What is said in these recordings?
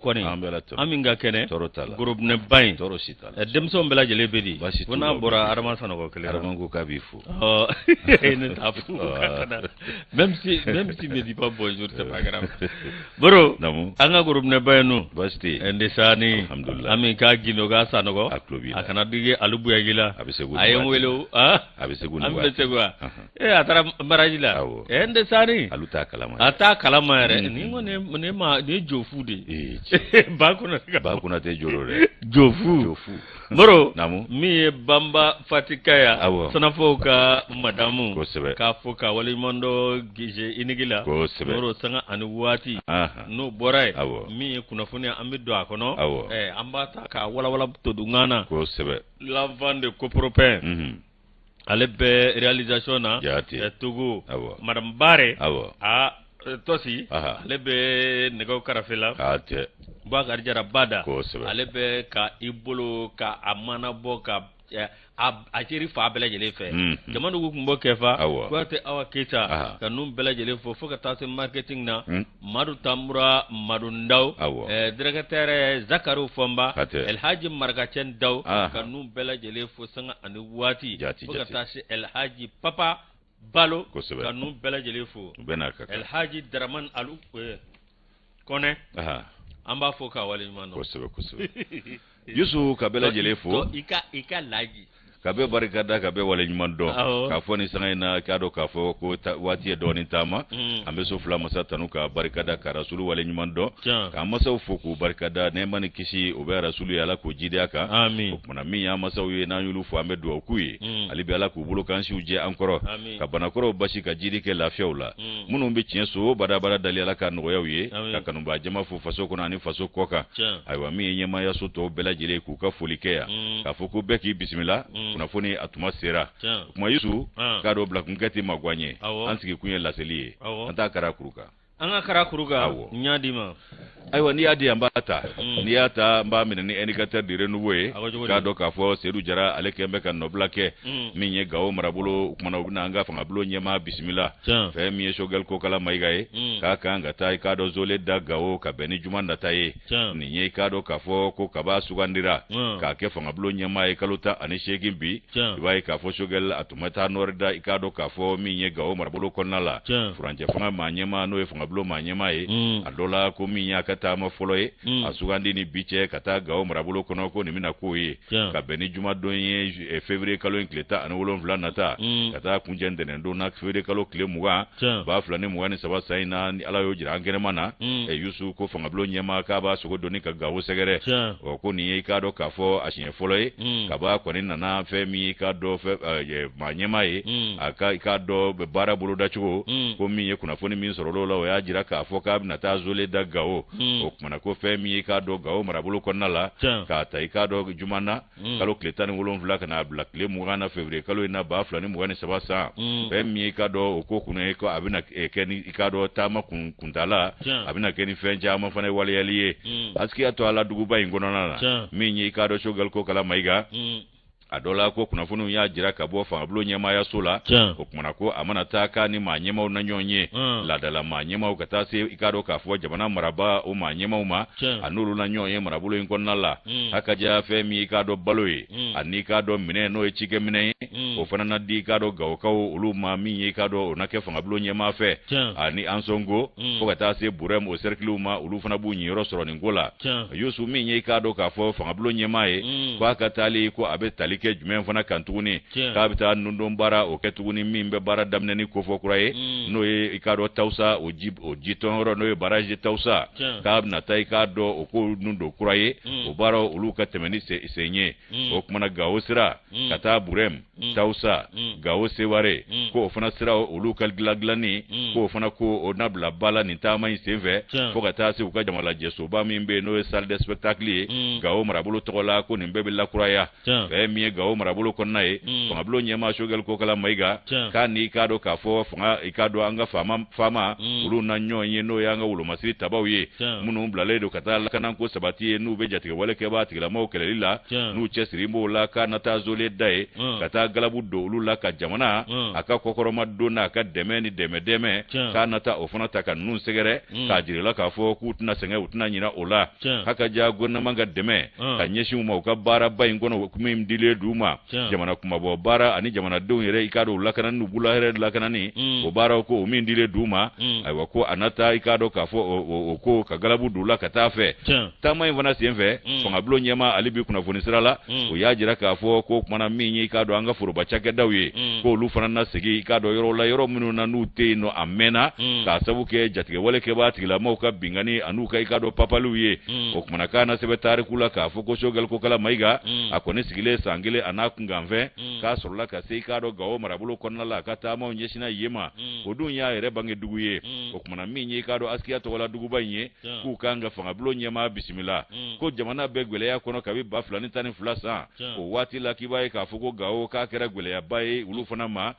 koni aminga kene groupe ne bain demso mbela jele bedi wona bora arama sanogo kele aramango kabifu ne tafu même si me dit pas bonjour c'est pas grave bro anga groupe ne bain nu basti ndesani alhamdulillah ami ka gino ga sanogo akana dige alubu yagila ayem welo abisegunu amesegwa atara marajila ndesani aluta kalama ata kalama yare ni ngone ma ne jofu de bakuna te jorore jofu bro mi bamba fatikaya sanafo ka madamu ka foka wali mondo gije inigila bro sanga ani wati no boray mi kuna funi amido akono ambata ka wala to dungana ko sebe la vente copropen ale be réalisation na Togo madame Bare tosi ale be nego karafela Bakar Jara Bada ale be ka ibolo ka amana bo ka a jeri fa bela jele fe jamanu ko mbo kefa ko te awa keta kanum bela jele fo ka tase marketing na madu tamura madu ndaw directeur Zakaru Fomba El Haji Margachen Daw kanum bela jele fo sanga ani wati fo ka tase El Haji Papa Balo kanum bela jele fo El Haji Draman Alu kone amba fo ka wali mano kosebe Yusu kabela jele fo ika laji kabe barikada kabe wale nyuman do ka fo ni sanga ina kado ka fo ko wati do ni tama ambe so fula masa tanu ka barikada ka rasulu wale nyuman do ka masa fo ko barikada ne mani kisi o be rasulu yala ko jide aka mana mi ya masa wi na yulu fo ambe do kuyi ali be ala ko bulo kan si uje ankoro ka bana koro bashi ka jide ke lafiaula munu mbe chenso bada dali ala ka no yawiye ka kanu ba jama fo faso ko na ni faso koka aywa mi nyema ya so to bela jile ku ka folikea ka fo ko beki bismillah kuna foni atuma sera kuma Yusu kado black ngati magwanye ansiki kunye laseli anta kara kuruka anga kara kuruga nyadima aiwa ni adi ambata ni ata mba mine ni indicateur dire nouwe kado ka fo seru jara alekembe kan no blake minye gawo marabulo kuma na anga fanga bulo nyema bismillah fe miye shogal ko kala maigaye ka kanga tai kado zole da gawo ka beni jumanda tai ni nye kado ka fo ko kaba sugandira ka ke fanga bulo nyema e kaluta ani shegin bi ibai ka fo shogal atumata norda ikado ka fo minye gawo marabulo konala franje fanga manyema no e fanga bulo manyema e adola ko minya kata ma foloye asugandi ni biche kata gawo marabulo kono ko ni mina koyi ka beni juma donye février kalo inkleta an wolon vla nata kata kunjende ndo na février kalo kle muga ba flane muga ni saba saina ni ala yo jira angene mana Yusu ko fanga bulo nyema ka ba sugo doni ka gawo segere o ko ni ka do ka fo ashin foloye ka ba ko ni nana femi ka do fe manyema aka ka do be bara bulo da chugo ko mi ye kuna foni min sorolo la ya jira ka fo ka na ta zole da gawo o kuma ko femi ka do gawo marabulo konnala ka ta ka do jumana kalo kletan wolon vla kana black le mugana février kalo ina ba flani mugani saba sa femi ka do ko kuna ko abina keni ka do tama kuntala abina keni fenja ma fana wali yaliye aski ato ala dugu ba ingonona mi nyi ka do shogal ko kala maiga adola ko kuna funu ya jira ka bo fa blo nyema ya sola ko kuma ko amana ta ka ni ma nyema na nyonye la dala ma nyema ka ta se ikado ka fo jabana maraba o ma nyema uma anulu na nyonye marabulo in konnala haka ja fe mi ikado baloyi ani kado mine no e chike mine o fana na di kado gawo kawo ulu ma mi ikado na ke fa blo nyema fe ani ansongo ko ka ta se burem o cercle uma ulu fana bu nyi rosoro ni ngola Yusu mi nyi ikado ka fo fa blo nyema ko ka tali ko abetali ke jumen fana kan tuguni ka bita nundon bara o ke tuguni mimbe bara damne ni ko fo kuraye no e ikado tausa o jiton ro no e barage tausa ka na tai ka do o ko nundo kuraye o bara ulu ka temeni senye o kuma na gawo sira kata burem tausa gawo seware ko fana sira ulu kal glaglani ko fana ko o nabla bala ni tama iseve fo kata se uka jamala jeso ba mimbe no e salle de spectacle gawo marabulo tola ko ni mbebe la kuraya mi gawo marabolo konna ye fanga bulo nyema shogal ko kala maiga ka ni ka do ka fo fanga ikado anga fama ulu na nyonye no yanga ulo masiri tabawiye munu blale do kata la kanan ko sabati nu be jatiga wala ke ba tigla mo kelila nu chesiri mo la ka nata zole dai kata galabu do ulu la ka jamana aka kokoro madona ka demeni deme ka nata ofuna ta kan nun segere ka jirila ka fo kutna senge utna nyina ola haka ja gonna manga deme ka nyeshi mo ka bara bay ngono kumim dile duma jamana kuma bo bara ani jamana do yere ikado la kanan nu bula here la kanani o bara ko o min dile duma aywa ko anata ikado ka fo o ko ka galabu dula ka tafe tamay vana sienfe fanga blo nyema alibi kuna fonisirala o yajira ka fo ko kuma minyi ikado anga furu bachake dawi ko lu fana na sigi ikado yoro la yoro minu na nute no amena ka sabuke jatige wale ke ba tigla mo ka bingani anuka ikado papaluye o kuma kana sebe tarikula ka fo ko shogal ko kala maiga akone sigile sangile anakungamve ka sorla ka se ikado gawo marabulo konna la ka tama nyeshina yema odun ya ere bange duguye o kuma minyi ikado askiya to wala dugu banye ku kanga fanga blo nyema bismillah ko jamana be gwele ya kono kabi ba fulani tani fulasa o wati la kibaye ka fugo gawo ka kera gwele ya baye ulu fana ma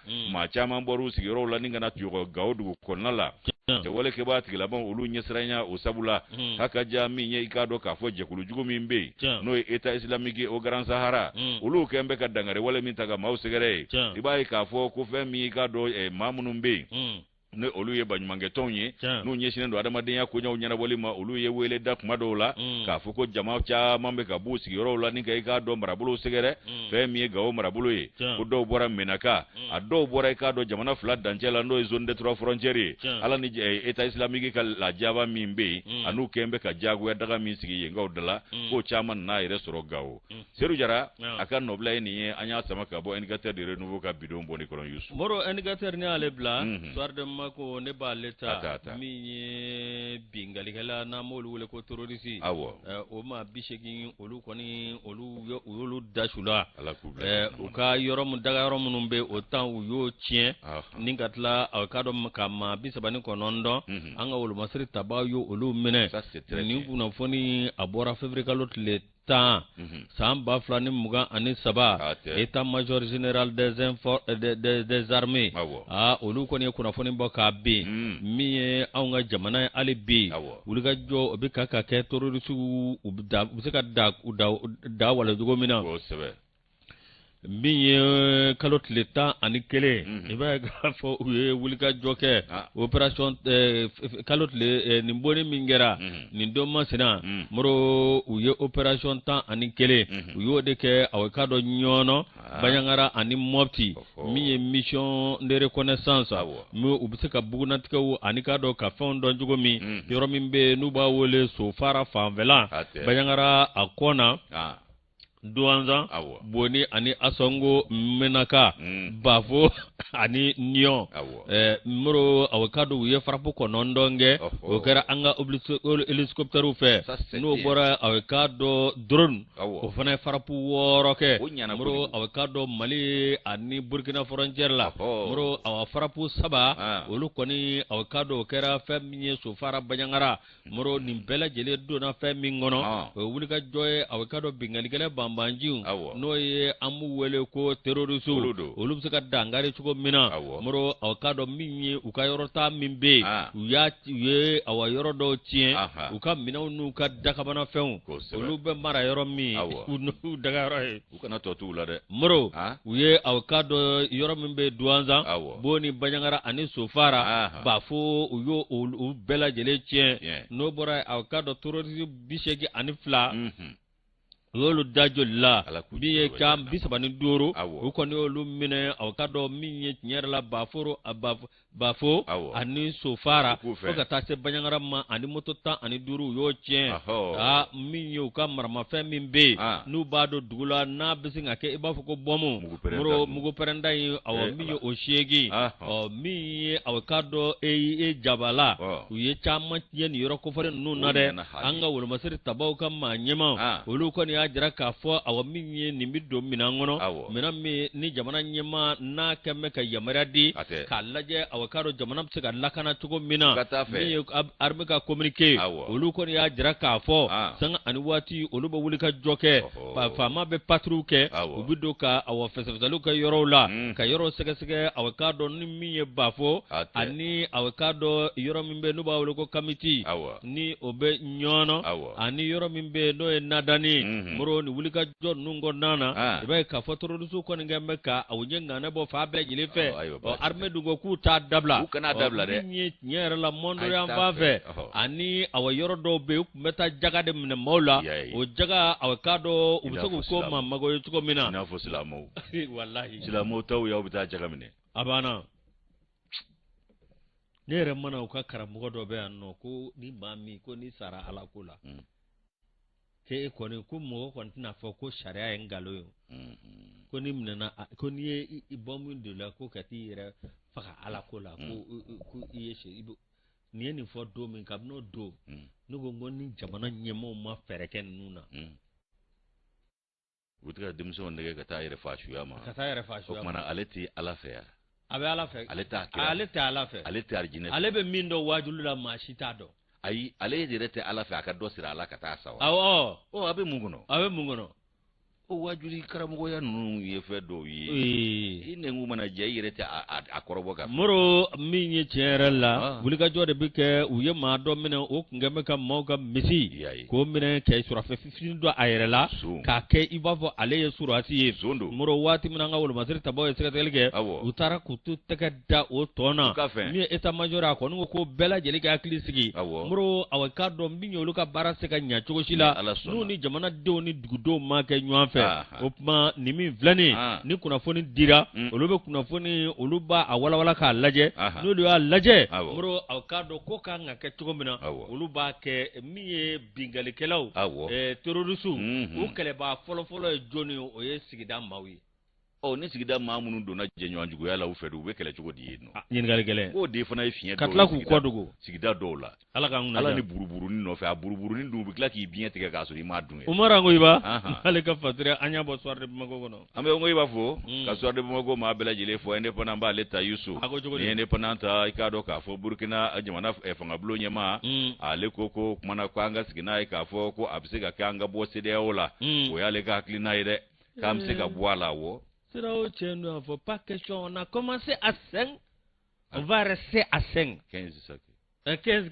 chama mboru sigiro la ninga na tuyo gawo dugu konala te wale ke ba tigla bon ulu nyesranya o sabula haka jami nye ikado ka fo je kulu jugu mimbe no eta islamike o Grand Sahara ulu kembe ka dangare wale mintaga mausegere ibaye ka fo ko fe mi ikado mamunumbe ne olu ye banyumange tonye no nyeshine ndo adama denya ko nyaw nyana bolima olu ye wele dak madola ka fuko jama cha mambe ka busi yoro la ninga ka do marabulo segere fe mi gawo marabulo ye ko do bora menaka ado bora ka do jamana flat danjela ndo zone de trois frontières ala ni eta islamique ka la jaba mimbe anu kembe ka jago daga mi sigi ye ngaw dala ko chaman na ire soro gawo seru jara aka nobla ni anya sama ka bo indicateur de renouveau ka bidon boni kolon yusu moro indicateur ni ale bla soir de ko ne ba leta mi bingali kala na molu wele ko terrorisi o ma bishegi olu koni olu dashula o ka yoro mu daga yoro mu be o tan u yo tien ningatla o ka do kama bisabani ko nondo anga wolu masri tabayo olu mene ni kuna foni abora février lotle temps samba flani muga ani saba état major général des armées olu koni kuna foni boka be mi aunga jamana ali be uliga jo obika ka ke terroristu ubika da wala jogo mina mi kalot leta ani kele iba ga fo wulika joke operation kalot le nimboni mingera nindoma sina moro uye operation tan ani kele uyo de ke awakado nyono banyangara ani mopti mi mission de reconnaissance mi ubisika buguna tikawu ani kado ka fondo jugo mi yoro mimbe nuba wole so fara famvela banyangara akona duanza boni ani asongo menaka bafo ani nyon muro awakado wiye frapo ko nondonge o kera anga helicopter fe no bora awakado drone o fana frapo woroke muro awakado Mali ani Burkina frontière la muro awa frapo saba olu koni awakado kera femye so fara banyangara muro nimbela jele do na femi ngono wulika joye awakado bingalikele banjiu no ye amu wele ko terroristu olu saka dangare chuko mina moro awkado minye ukayorota mimbe uya ye awayoro do tien uka mina unu ka dakabana feun olu be mara yoro mi unu dagaro he ukana totu la de moro uye awkado yoro mimbe duanza boni banyangara ani sofara bafo uyo u bela jele tien no bora awkado terroristu bishegi ani fla yolu dajo la biye kam bisabani doro ukoni olu mine awkado minye nyerla baforo bafo ani sofara oga tase banyangara ma ani motota ani duru yo tien minye uka marama fe mimbe nu bado dugula na bisinga ke ibafo ko bomo muro mugo perenda yi aw minye oshegi minye awkado jabala uye chama yen yoro ko fare nu nade anga wol masiri tabaw kam ma nyema olu koni y'a jira k'a fɔ awa min ye nin bɛ don minan kɔnɔ minan min ni jamana ɲɛmaa n'a kɛ mɛ ka yamaruya di k'a lajɛ awa k'a dɔn jamana bɛ se ka lakana cogo min na min ye armée ka communiqué olu kɔni y'a jira k'a fɔ sanga ani waati olu bɛ wuli ka jɔ kɛ faama bɛ patrouille kɛ u bɛ don ka awa fɛsɛfɛsɛliw kɛ yɔrɔw la ka yɔrɔ sɛgɛsɛgɛ awa k'a dɔn ni min ye bafo ani awa k'a dɔn yɔrɔ min bɛ n'u b'a wele ko kamiti ni o bɛ ɲɔnɔ ani yɔrɔ min bɛ n'o ye nadani moro ni wuli ka jɔ ninnu kɔnɔna na i b'a ye k'a fɔ terroriste kɔni kɛ bɛ ka aw ɲɛ ŋanɛ bɔ fa bɛɛ lajɛlen fɛ armée dun ko k'u t'a dabila u kana dabila dɛ min ye tiɲɛ yɛrɛ la mɔndɔ yan fan fɛ ani awa yɔrɔ dɔw bɛ yen u tun bɛ taa jaga de minɛ maaw la o jaga awa k'a dɔn u bɛ se k'u ko maa mago ye cogo min na i n'a fɔ silamɛw walahi silamɛw taw y'aw bɛ taa jaga minɛ a banna ne yɛrɛ mana u ka karamɔgɔ dɔ bɛ yan nɔ ko ni maa min ko ni sara ala ko la ke kɔni ko mɔgɔ kɔni tɛna fɔ ko sariya ye ngalon ye ko ni minɛna ko ni ye i bɔ min de la ko ka t'i yɛrɛ faga ala ko la ko i ye nin ye nin fɔ don min kabini o don ne ko ni jamana ɲɛmaaw ma fɛɛrɛ kɛ ninnu na u tɛ ka denmisɛnw nɛgɛ ka taa yɛrɛ fa suya ma o kumana ale tɛ ala fɛ yan a bɛ ala fɛ ale tɛ ala fɛ ale tɛ arijinɛ ale bɛ min dɔn wajulu la maa si t'a dɔn ayi ale yɛrɛ tɛ ala fɛ a ka dɔ sira ala ka taa sa wa awɔ a bɛ mun kɔnɔ a bɛ mun kɔnɔ o wajuli karamɔgɔya ninnu ye fɛn dɔw ye i nɛngu mana jɛ i yɛrɛ tɛ a kɔrɔbɔ ka moro min ye tiɲɛ yɛrɛ la wulikajɔ de bɛ kɛ u ye maa dɔ minɛ o kun kɛ bɛ ka maaw ka misi k'o minɛ kɛ surafɛ fitinin dɔ a yɛrɛ la k'a kɛ i b'a fɔ ale ye surasi ye moro waati min an ka wolomasiri tabaw ye sɛgɛsɛgɛli kɛ u taara k'u to tɛgɛ da o tɔ na min ye état major a kɔni ko ko bɛɛ lajɛlen ka hakili sigi moro awa k'a dɔn min ye olu ka baara se ka ɲɛ cogo si la n'u ni jamanadenw ni dugudenw ma kɛ ɲɔgɔn fɛ o kuma ni min filɛnin ni kunnafoni dira olu bɛ kunnafoni olu b'a a walawala k'a lajɛ n'olu y'a lajɛ moro aw k'a dɔn ko kan ka kɛ cogo min na olu b'a kɛ min ye bingalikɛlaw terroriste u kɛlɛbaa fɔlɔfɔlɔ ye jɔnni o ye sigida maaw ye ni sigida maa minnu donna jɛɲɔgɔn juguya la u fɛ u bɛ kɛlɛ cogo di ye nɔ ɲininkali gɛlɛn k'o de fana ye fiɲɛ ka tila k'u kɔ dogo sigida dɔw la ala ni buruburunin nɔfɛ a buruburunin dun u bɛ tila k'i biɲɛ tigɛ k'a sɔrɔ i m'a dun ye Umaru Angoyiba ale ka fatire an y'a bɔ soir de Bamako kɔnɔ an bɛ Angoyiba fo ka soir de Bamako maa bɛɛ lajɛlen fɔ indépendant b'ale ta Yusu ni indépendant ta i k'a dɔn k'a fɔ Burkina jamana fangabulon ɲɛmaa ale ko kumana ko an ka sigi n'a ye k'a fɔ ko a bɛ se ka kɛ an ka bɔ CEDEAO la o y'ale ka hakilina ye dɛ k'an bɛ se ka bɔ a la awɔ. Il ne faut pas question. On a commencé à 5, on va rester à 5. 15, ça. 15,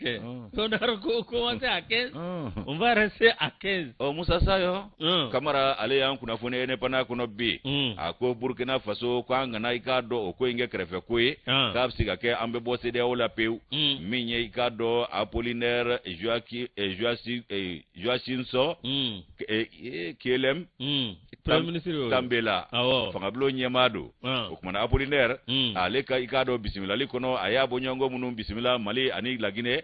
on a commencé à 15, on va rester à 15. Oh, Moussa Sayo, Kamara, allez en Kunafone, n'est pas na Kunobi, à Ko Burkina Faso, Kwangana Ikado, au Koinge Krefekwe, Kapsigake, Ambebo Sedeo la Peu, Migne Ikado, Apollinaire, Joacinso, Kielem, Tambela, Fangablo Nyamado, Okmana Apollinaire, Aleka Ikado, Bismillah, Likono, Ayabonyongo Munum, Bismillah, Mali, Ani la Guinée,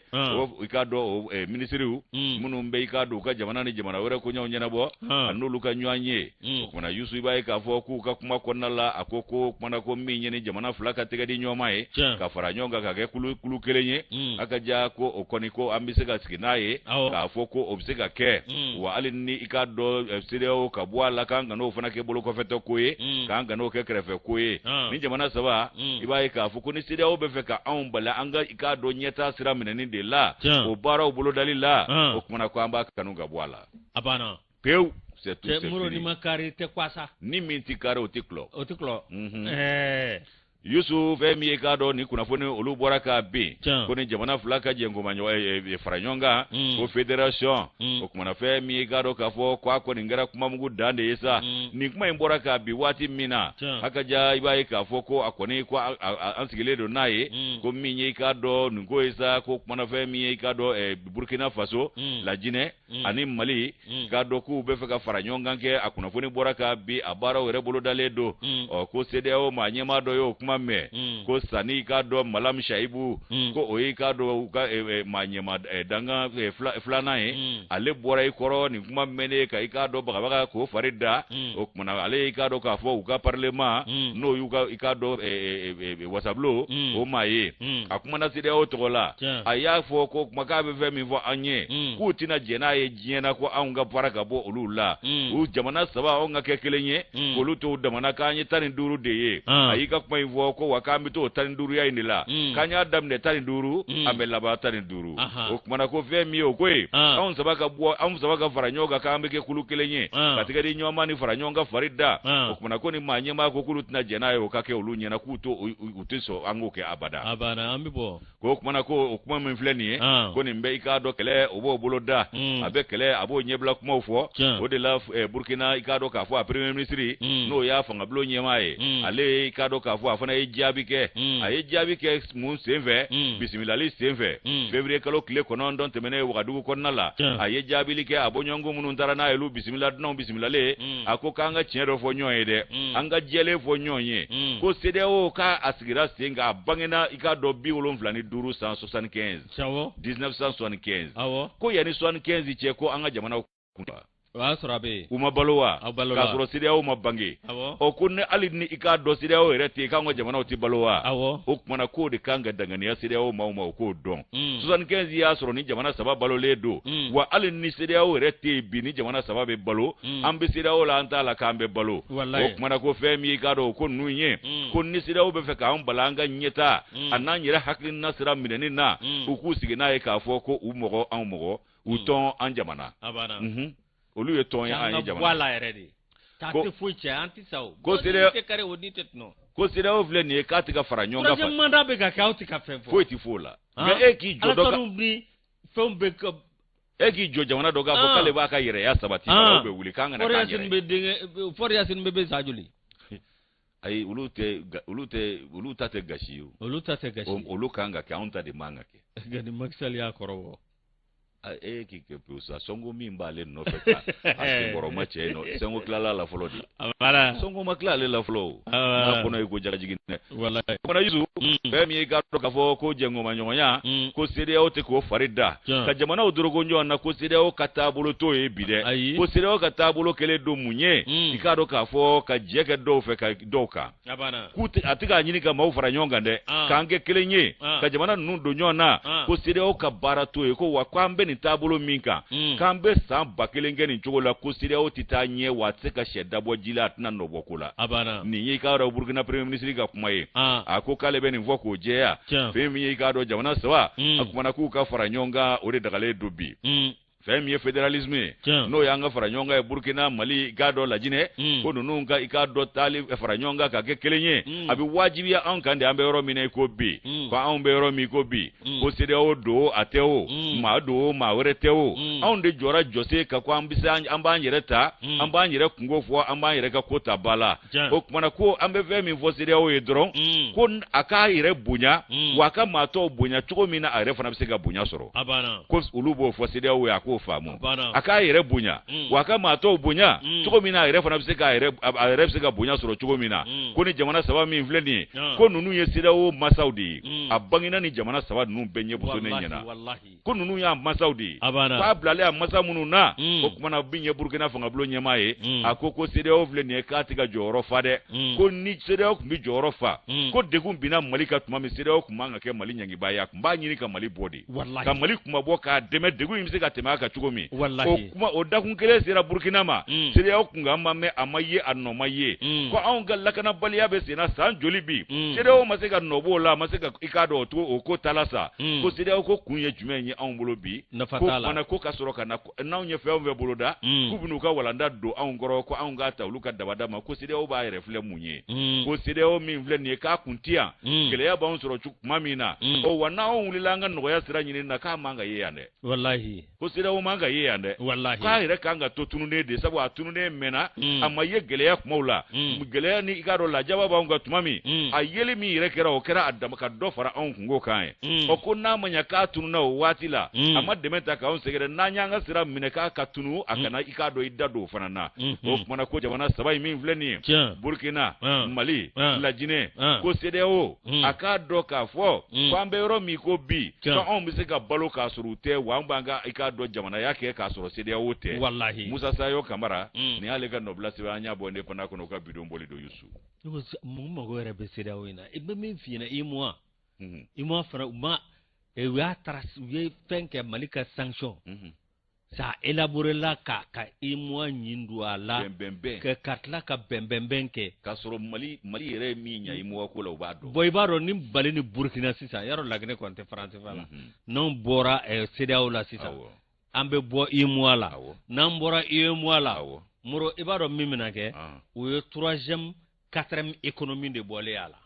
Ikado, ministre, Munum Beikado, Jamana, Jamana, Konya Yanabo, Anuluka Nyanye, Okmana Yusuba Kafoku, Kakuma Konala, Akoko, Manako Mini, Jamana Flaka Tegadi Nyomai, Kafaranyonga, Kakulu Kelenye, Akajako, Okoniko, Ambisega Skinae, Kafoko, Obsega Ke, Walini Ikado, Sideo, Kabua, Lakanga, no Fanake Boloko Fetokwe, Kangano Kerefe Kwe, Ninjamana Sava, Iba Kafukuni Sideo Befeka, Ambala, Anga Ikado Nyeta Siramini de la, Obara Bolodalila, Okmana Kwamba Kanunga Bwala. Abana. Peu. C'est tout. Muro ni makari te kwasa. Ni minti kare otiklo. Otiklo. Yusuf emi ekado ni kunafoni olu bora ka be koni jamana fulaka jengo manyo faranyonga ko federation okumana fe mi ekado ka fo kwa ko ngara kuma mugu dande yesa ni kuma imbora ka bi wati mina akaja ibaye ka fo ko akoni ko ansigele do naye ko minye ekado ngo yesa ko kuma fe mi ekado Burkina Faso la Guinée ani Mali kado ku be fe ka faranyonga ke akunafoni bora ka bi abara were bolo dale do ko CEDEAO manyema do yo kuma me ko sani ka do malam shaibu ko oyi ka do ka manyema danga flana ale bora ikoro ni kuma mene ka ka do baga ko farida o kuma ale ka do ka fo ka parlement no yu ka do wasablo o maye akuma na side o tola aya fo ko kuma ka be femi fo anye ku tina jena ye jena ko anga paraka bo olula u jamana saba o nga kekelenye ko luto damana kanye tani duru de ye ayika kuma ivo ko wakambi to tani duru ya inila kanya damne tani duru amela ba tani duru o kuma na ko femi o kwe on saba ka faranyoga kambe ke kulukelenye katika di nyoma ni faranyonga farida o kuma na ko ni manyema ko kulutina jena yo kake olunya na kuto utiso angoke abada ambibo ko kuma na ko kuma mfleni ko ni mbe ikado kele obo boloda abe kele abo nyebla kuma ofo o de la Burkina ikado ka fo a premier ministre no ya fanga blo nyema ale ikado ka fo afana ejabike ejabike mun senve bismillah li senve février kalo kile kono don temene wagadugu konnala ejabilike abo nyongo munun tarana elu bismillah non bismillah le ako kanga chiero fo nyoyede anga jele fo nyonye ko CEDEAO ka asigira senga bangena ikado bi wolonflani duru 175 chawo 1975 ko yani 75 cheko anga jamana kunta wasrabe umabalowa ka soro CEDEAO mabangi o kunne alidni ikado CEDEAO rete kango jamana oti balowa o kuma ko de kanga dangani ya CEDEAO mauma ko don 75 ya soro ni jamana saba balo ledo wa alidni CEDEAO rete bi ni jamana saba be balo ambe CEDEAO la anta la kambe balo o kuma ko femi ikado ko nunye ko ni CEDEAO be fe ka on balanga nyeta ananyira haklin nasira mineni na uku sigina e ka fo ko umogo an mogo uton an jamana abana olu ye ton ya an jamana wala eredi takti fuiche anti saw ko CEDEAO te kare woni tetno ko CEDEAO vle ni ka tika faranyonga fa manda be ga kauti ka fefo ko ti fola me eki jodoka fembe ko eki jo jamana doga fo kale ba ka yere ya sabati ba be wuli kanga na kanya for yasin be sajuli ai uluta te gashiyo ulu kanga kaunta de manga ke gani maksal ya korowo ki ke pusa songo mimba le no feka asingoro mache no songo klala la flodi wala songo makla le la flo na kono iko jara jigine wala kono yuzu be mi ga to ka fo ko jengo manyonya ko CEDEAO te ko farida ka jamana odorogo nyo na ko CEDEAO katabulo to e bide ko CEDEAO katabulo kele do munye ikado ka fo ka jeke do feka doka abana kuti atika nyini ka mau faranyonga nde kange kele nye ka jamana nu do nyona ko CEDEAO ka barato e ko wakwambe ni tabulo minka kambe samba kelengeni chogola ko CEDEAO titanye watseka shedabo jila atna nobokula abana ni yika ra Burkina premier ministre ga kumaye ako kale beni voko jeya femi yika do jamana sawa akumana ku ka faranyonga ore dagale dubi femi federalisme no yanga faranyonga e Burkina Mali gado lajine ko nununga ikado tali faranyonga ka kekelenye abi wajibi ya ankande ambe ro mine ko bi ko ambe ro mi ko bi ko CEDEAO do ateo ma do ma wereteo onde jora jose ka ko ambisa ambanyereta ambanyere kungofo ambanyere ka kota bala ko kuma ko ambe femi fo CEDEAO e dron ko aka ire bunya waka mato bunya chuko mina are fana bisega bunya soro abana ko ulubo fo CEDEAO ya ko famu aka yere bunya waka mato bunya chuko mina yere fana bisega yere bisega bunya soro chuko mina ko ni jamana saba mi vleni ko nunu ye CEDEAO masaudi abangina ni jamana saba nunu benye buso ne nyana ko nunu ya masaudi fa blale ya masamunu na ko kuma na binye Burkina fanga blo nyema ye akoko CEDEAO vleni ka tiga joro fade ko ni CEDEAO kumbi joro fa ko degum bina malika tuma mi CEDEAO kuma ngake mali nyangi baya kumba nyini ka mali bodi ka mali kuma boka deme degu imse ka tema ka chugomi o kuma o da kun kele sira Burkina ma CEDEAO kunga mamme amaye anomaye ko an galla kana baliya be sina san jolibi CEDEAO masega nobola masega ikado to o ko talasa ko CEDEAO ko kunye jumenye an bolobi ko mana ko kasoro kana na onye fe onwe boloda ku binu ka walanda do an goro ko an gata luka dabada ma ko CEDEAO ba refle munye ko CEDEAO mi vle ne ka kuntia kele ya ba on soro chuk mamina o wana on lilanga no ya sira nyini na ka manga ye yane wallahi ko CEDEAO CEDEAO man ka ye yan dɛ wallahi k'a yɛrɛ kan ka to tununen de sabu a tununen mɛnna a ma ye gɛlɛya kumaw la gɛlɛya ni i k'a dɔn lajaba b'anw kan tuma min a yeli min yɛrɛ kɛra o kɛra a dama ka dɔ fara anw kungo kan ye ɔ ko n'a ma ɲɛ k'a tununa o waati la a ma dɛmɛ ta k'anw sɛgɛrɛ n'an y'an ka sira minɛ k'a ka tunu a kana i k'a dɔn i da don o fana na o kumana ko jamana saba in min filɛ nin ye Burkina Mali Lajinɛ ko CEDEAO a k'a dɔn k'a fɔ ko an bɛ yɔrɔ min ko bi ko anw bɛ se ka balo k'a sɔrɔ u tɛ wa an b'an ka i k'a dɔn jamanaya kɛ k'a sɔrɔ CEDEAO tɛ wallahi Musa Sayo Kamara ni y'ale ka nɔbila sɛbɛn an y'a bɔ ne fana kɔnɔ ka bidon boli don Yusu mun mago yɛrɛ bɛ CEDEAO in na i bɛ min f'i ɲɛna i ma fana u y'a tara u ye fɛn kɛ Mali ka sanction ça élaboré la ka ɲin don a la ka tila ka bɛnbɛnbɛn kɛ k'a sɔrɔ Mali yɛrɛ min ɲa IMOA ko la u b'a dɔn bon i b'a dɔn ni Mali ni Burkina sisan yarɔ Laginɛ kɔni tɛ France fa la n'anw bɔra CEDEAO la sisan an bɛ bɔ IMOA la n'an bɔra IMOA la Moro i b'a dɔn min bɛna kɛ o ye 3e 4e économie de bɔlen a la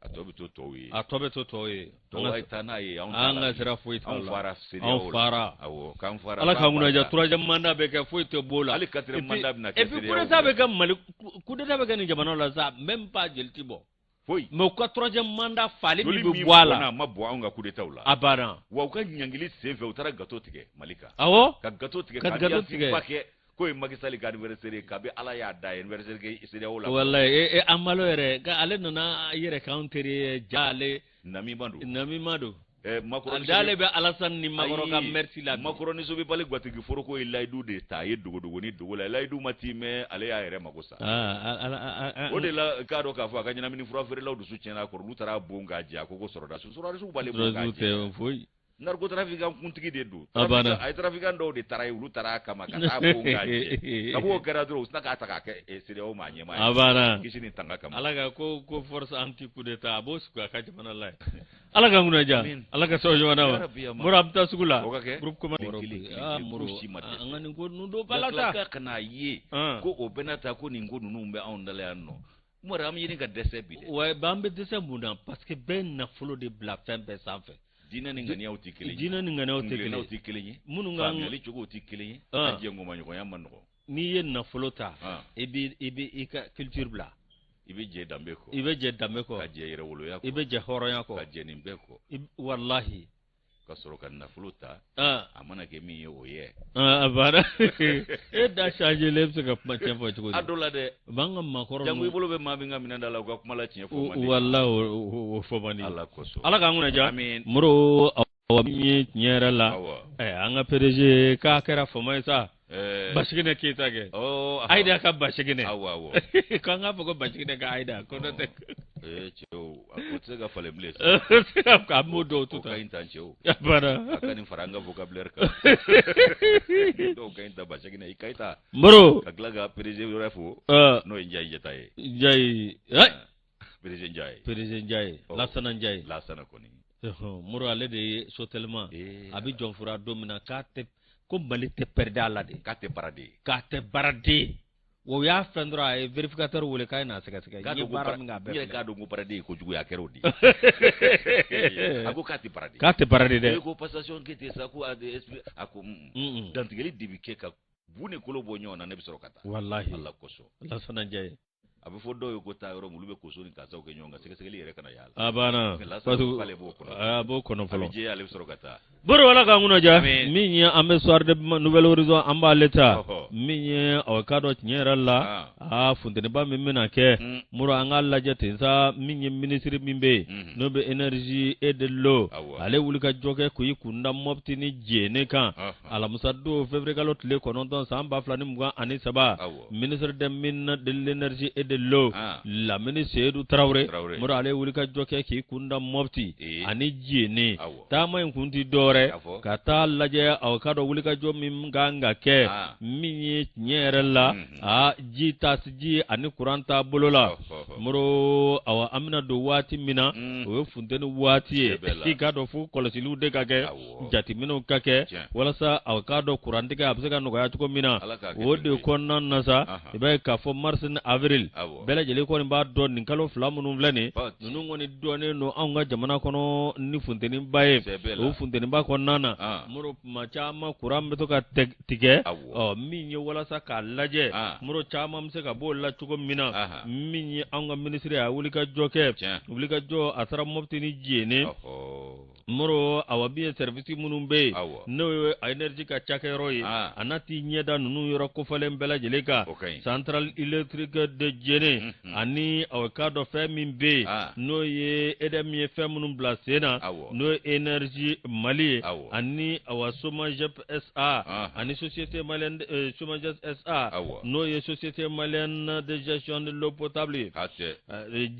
a tɔ bɛ to tɔw ye a tɔ bɛ to tɔw ye tɔw ye taa n'a ye an ka sira foyi t'a la anw fara anw fara awɔ k'an fara Ala k'an kunnaja 3e mandat bɛ kɛ foyi tɛ b'o la hali 4e mandat bɛna kɛ et puis coup d'état bɛ kɛ Mali coup d'état bɛ kɛ nin jamanaw la sa même pas jeli ti bɔ foyi mais u ka 3e mandat fali min bɛ bɔ a la a ma bɔ anw ka coup d'état la a banna wa u ka ɲangili sen fɛ u taara gâteau tigɛ Mali kan awɔ ka gâteau tigɛ ka gâteau tigɛ ko ye Macky Sall ka anniversaire ka bɛ Ala y'a da ye anniversaire kɛ CEDEAO la wallahi an malo yɛrɛ ale nana yɛrɛ k'anw teri jale Namima don Macron dale bɛ Alassane ni Macron ka merci la Macron ni so bɛ bali gatigi foroko ye layidu de ta ye dogo ni dogo la layidu ma ti mɛ ale y'a yɛrɛ mako sa o de la k'a dɔn k'a fɔ a ka ɲɛnamini fura feerelaw dusu tiɲɛna kɔrɔ n'u taara bon k'a jɛ a ko sɔrɔdasiw b'ale bon k'a jɛ narcotrafiquant kuntigi de don a ye trafiquant dɔw de taara ye olu taara kama ka taa bon k'a jɛ ka b'o kɛra dɔrɔn u sina k'a ta k'a kɛ CEDEAO ma ɲɛmaa ye kisi ni tanga kama Ala ka ko force anti coup d'état a b'o sigi a ka jamana la Ala ka kunnaja Ala ka sababu ɲuman ma Moro a bɛ taa sugu la groupe commande Moro an ka nin ko ninnu don bala ta kana ye ko o bɛna ta ko nin ko ninnu bɛ anw dala yan nɔ Moro an bɛ ɲini ka dɛsɛ bi dɛ wa an bɛ dɛsɛ mun na parce que bɛɛ nafolo de bila fɛn bɛɛ sanfɛ diinɛ ni ŋaniyaw tɛ kelen ye diinɛ ni ŋaniyaw tɛ kelen ye minnu ka faamuyali cogo tɛ kelen ye a jɛngɔmaɲɔgɔnya ma nɔgɔn n'i ye nafolo ta i bɛ i ka culture bila i bɛ jɛ danbe kɔ ka jɛ yɛrɛwoloya kɔ i bɛ jɛ hɔrɔnya kɔ ka jɛ nin bɛɛ kɔ wallahi ka sɔrɔ ka nafolo ta a mana kɛ min ye o ye a banna e da changer le bɛ se ka kuma tiɲɛ fɔ cogo di a dɔ la dɛ b'an ka maakɔrɔ jango i bolo bɛ maa min ka minɛn da la u ka kuma la tiɲɛ fɔ man di wallahi o fɔ man di Ala kosɔn Ala k'an kunnaja Moro min ye tiɲɛ yɛrɛ la an ka PDG k'a kɛra fama ye sa Basigine Keita kɛ Aïda ka Basigine k'an k'a fɔ ko Basigine ka Aïda ko n'o tɛ cɛw a ko tɛ se ka falen bilen k'a m'o dɔw to ka ɲi tan cɛw a ka nin fara an ka vocabulaire kan dɔw ka ɲi ta Basigine i Keita Moro ka tila ka PDG wɛrɛ fo n'o ye Ndiaye Jata ye PDG Ndiaye Lassana Ndiaye kɔni Moro ale de ye sotelema a bɛ jɔnfura don min na k'a tɛ ko Mali tɛ perdre a la de k'a tɛ baraden o y'a fɛn dɔrɔn a ye vérificateur wele k'a ye n'a sɛgɛsɛgɛ k'a dɔn ko baraden ko juguya kɛra o de a ko k'a tɛ baraden dɛ ko passation kɛ ten sa ko a ko dantigɛli de bɛ kɛ ka bu ni kolo bɔ ɲɔgɔn na ne bɛ sɔrɔ ka taa wallahi Ala kosɔn Lassana Ndiaye a bɛ fɔ dɔw ye ko taa yɔrɔ olu bɛ koso ni kasaw kɛ ɲɔgɔn kan sɛgɛsɛgɛli yɛrɛ kana y'a la a banna a b'o kɔnɔ fɔlɔ a bɛ jɛ ale bɛ sɔrɔ ka taa Boro Ala k'an kunnaja min ye an bɛ soir de Nouvelle Horizon an b'ale ta min ye o ka dɔn tiɲɛ yɛrɛ la funteniba min bɛna kɛ Moro an k'a lajɛ ten sa min ye ministre min bɛ yen n'o bɛ énergie et de l'eau ale wuli ka jɔ kɛ k'i kunda Mopti ni Djéné kan alamisa don février kalo tile 9 san 2023 ministre des mines de l'énergie et de l'eau Lamini Seydou Traoré Moro ale wuli ka jɔ kɛ k'i kunda Mopti ani Djéné taama in kun ti dɔwɛrɛ ka taa lajɛ aw ka dɔn wuli ka jɔ min kan ka kɛ min min nyere la a ji tasji ani kuranta bolola muro awa amina do wati mina o funteni wati e ga do fu kolosilu de kake jati mino kake wala sa awa ka do kurantika absega no ga tuko mina o de konnan nasa ibe ka fo mars ni avril bela jeli ko ni ba do nin kalo flamunu влani nunu ngoni do ne no anga jamana kono ni funteni baye o funteni ba konnana muro ma chama kurambe to ka tige o minye wala sa ka laje muro chama mse ka bolla tuko mina minye anga ministry a wulika joke wulika jo atara mofti ni jene muro awabiye service munumbe no energy ka chakeroyi anati nyeda nunu yoro ko falen bela jeleka central electric de jene ani awkado femimbe no ye edemie femunum blasena no energy mali ani awasoma jep SA ani société malienne chômage SA no ye société malienne de gestion de l'eau potable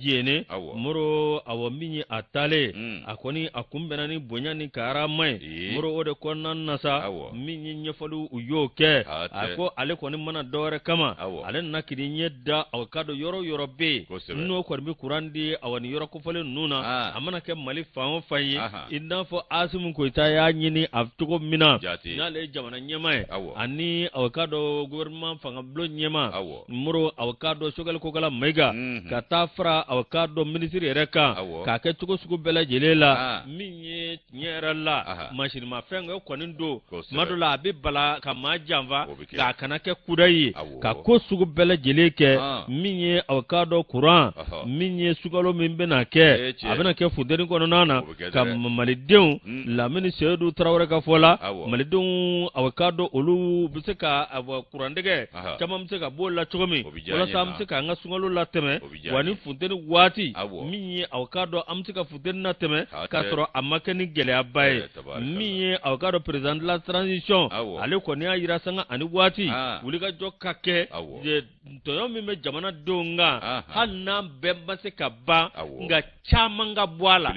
jene muro awamini atale akoni akumbe ni bonyani karamai muro ode konnan nasa minyi nyefalu uyoke ako ale koni mana dore kama ale nakidi nyedda awkado yoro be no korbi kurandi awani yoro kofale nuna amana ke mali fawo fayi inda fo asum ko ya nyini aftuko mina nale jamana nyemai ani awkado gouvernement fanga blo nyema muro awkado shogal ko kala mega katafra awkado ministry reka ka ke tuko suko bela jelela minyi nyera la machine ma fenga konin do madula bi bala ka ma jamva ka kanake kudayi ka ko sugu bela jeleke minye avocado courant minye sugalo mimbe na ke abena ke fudeni kono nana ka malideu la mini sedu trawre ka fola malideu avocado olu biseka ava kurandege kama mseka bolla chogomi wala samseka nga sugalo la teme wani fudeni wati minye avocado amseka fudeni na teme kasoro amakeni gele abaye miye awkado president la transition ale ko ne ayira sanga ani wati wulika jokka ke je to mi me jamana donga hanna bemba se kaba nga chamanga bwala